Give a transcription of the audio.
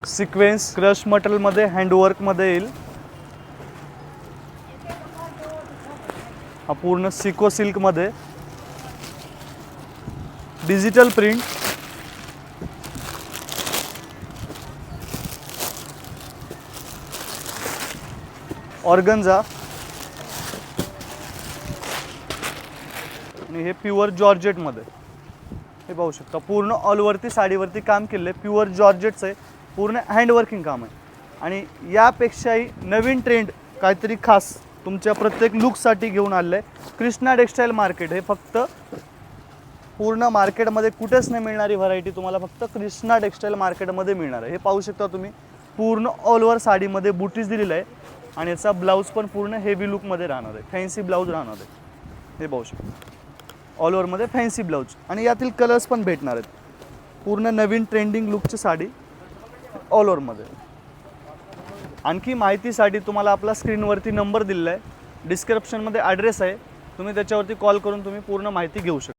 Sequence crush मटेरियलमध्ये हँडवर्कमध्ये येईल। हा पूर्ण सिको सिल्कमध्ये डिजिटल प्रिंट, ऑर्गन्झा आणि हे प्युअर जॉर्जेटमध्ये। हे पाहू शकता पूर्ण ऑलवरती साडीवरती काम केलेलं आहे, प्युअर जॉर्जेटचं आहे, पूर्ण हँडवर्किंग काम आहे। आणि यापेक्षाही नवीन ट्रेंड काहीतरी खास तुमच्या प्रत्येक लुकसाठी घेऊन आलेलं आहे कृष्णा टेक्सटाईल मार्केट। हे फक्त पूर्ण मार्केटमध्ये कुठेच नाही मिळणारी व्हरायटी तुम्हाला फक्त कृष्णा टेक्सटाईल मार्केटमध्ये मिळणार आहे। हे पाहू शकता तुम्ही पूर्ण ऑल ओव्हर साडीमध्ये बुटीज दिलेलं आहे आणि याचा ब्लाऊज पण पूर्ण हेवी लुकमध्ये राहणार आहे, फॅन्सी ब्लाऊज राहणार आहे। हे पाहू शकता ऑल ओव्हरमध्ये फॅन्सी ब्लाऊज आणि यातील कलर्स पण भेटणार आहेत। पूर्ण नवीन ट्रेंडिंग लुकची साडी ऑल ओव्हरमध्ये। आणखी माहितीसाठी तुम्हाला आपला स्क्रीनवरती नंबर दिलेला आहे, डिस्क्रिप्शनमध्ये ॲड्रेस आहे, तुम्ही त्याच्यावरती कॉल करून तुम्ही पूर्ण माहिती घेऊ शकता।